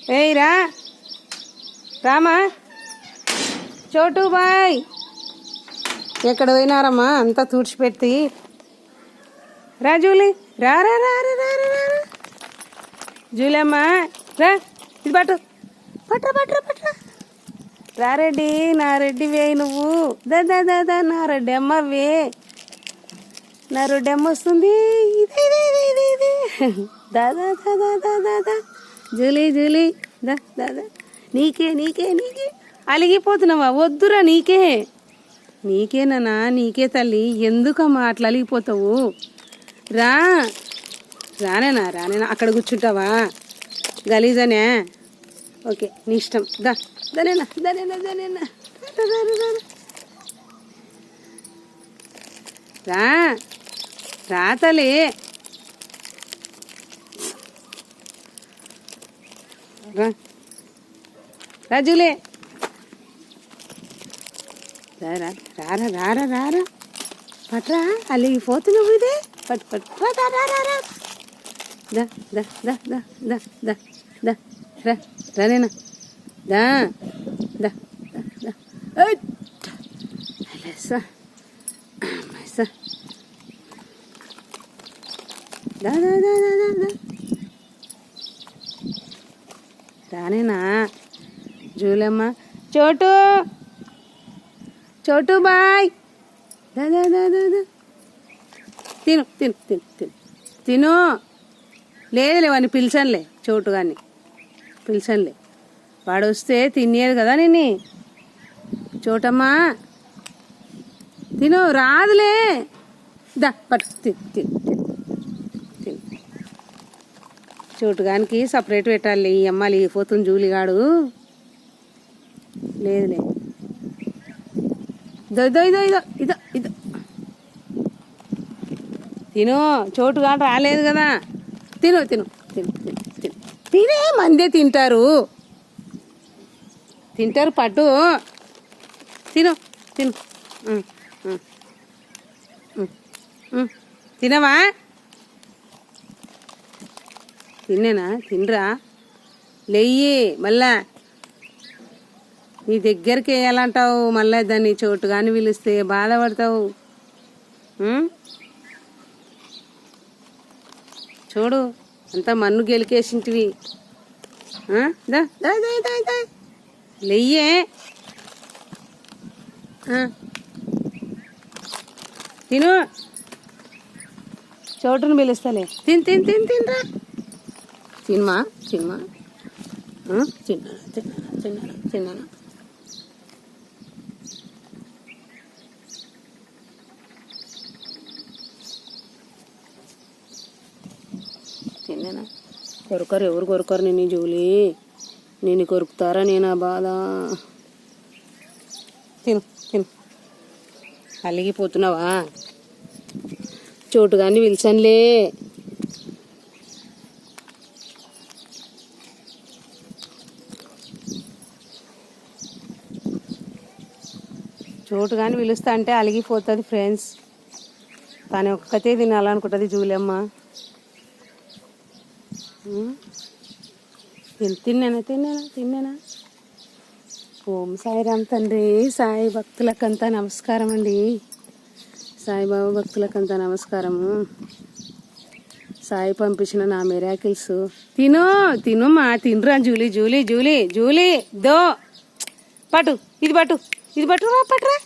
ఏయ్ రా రామా చోటు బాయ్ ఎక్కడ పోయినారమ్మా అంతా తుడిచిపెట్టి రా జూలీ రా రా రా రా రా రా రా జూలీ అమ్మా రా ఇది పట్టు పట్రా పట్రా పట్రా రా రెడ్డి నా రెడ్డి వేయి నువ్వు దా దా దా దా నా రెడ్డి అమ్మ వే నా రెడ్డి అమ్మ వస్తుంది ఇదే ఇదే ఇదే ఇదే దా దా దా దా దా దా దా జూలీ జూలీ దా దా దా నీకే నీకే నీకే అలిగిపోతున్నావా వద్దురా నీకే నీకేనా నీకే తల్లి ఎందుకమ్మా అట్లా అలిగిపోతావు రా రానేనా రానేనా అక్కడ కూర్చుంటావా గలీజనే ఓకే నీ ఇష్టం దా దనేనా దనేనా దనేనా రా రా తల్లి రా రాజులే రారా రారా రారా రారా పట్రా అలిగిపోతున్నావు ఇదే పట్టు పట్టు రా రా రా రా దా దా దా దా దా దా దా రా రానేనా దా దా దా దా అలసా అమ్మసా దా దా దా దా దా దా రానేనా జూలమ్మ చోటు చోటు బాయ్ దా దా దా దా దా తిను తిను తిను తిను తిను లేదులే వాడిని పిలిచానులే చోటు కానీ పిలిచానులే వాడు వస్తే తినేది కదా నేను చోటమ్మా తిను రాదులే దా పట్టు తిను తిను తిను తిను చోటుగానికి సపరేట్ పెట్టాలి ఈ అమ్మాలి పోతుంది జూలిగాడు లేదులే ఇదో ఇదో ఇదో ఇదో ఇదో ఇదో తిను చోటుగా రాలేదు కదా తిను తిను తిను తిను తిను తినే మందే తింటారు తింటారు పట్టు తిను తిను తినవా తిన్నేనా తినరా లెయ్యి మళ్ళా నీ దగ్గరికి వేయాలంటావు మళ్ళీ దాన్ని చోటు కానీ పిలిస్తే బాధపడతావు చూడు అంతా మన్ను గెలికేసింటివి దా దా దా దా దా లెయ్యే తిను చోటును పిలుస్తాలే తిని తిని తిని తినరా తినమా తినమా తిన్నాను తిన్నాను తిన్నాను తిన్నాను తిన్నానా కొరకరు ఎవరు కొరకరు నేను జూలీ నేను కొరుకుతారా నేను ఆ బాధ తిను తిను అలిగిపోతున్నావా చోటు కానీ పిలిచానులే చోటు కానీ పిలుస్తా అంటే అలిగిపోతుంది ఫ్రెండ్స్ తను ఒక్కతే తినాలనుకుంటుంది జూలమ్మ తిన్నానా తిన్నానా తిన్నానా ఓం సాయిరామ్ తండ్రి సాయి భక్తులకంతా నమస్కారం అండి సాయిబాబా భక్తులకంతా నమస్కారము సాయి పంపించిన నా మిరాకిల్స్ తిను తినుమా తినరా జూలీ జూలీ జూలీ జూలీ దో పట్టు ఇది పట్టు ఇది పట్టురా పట్టురా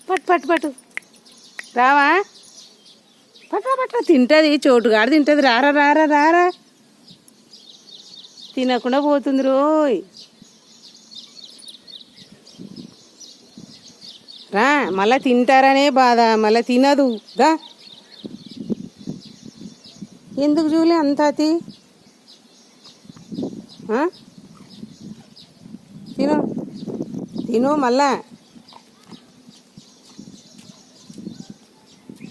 పట్టు పట్టు పట్టు రావా పట్రా పట్రా తింటుంది చోటుగాడు తింటుంది రారా రారా రారా తినకుండా పోతుంది రోయ్ రా మళ్ళీ తింటారనే బాధ మళ్ళీ తినదు దా ఎందుకు జూలే అంత అతి తిను తిను మళ్ళా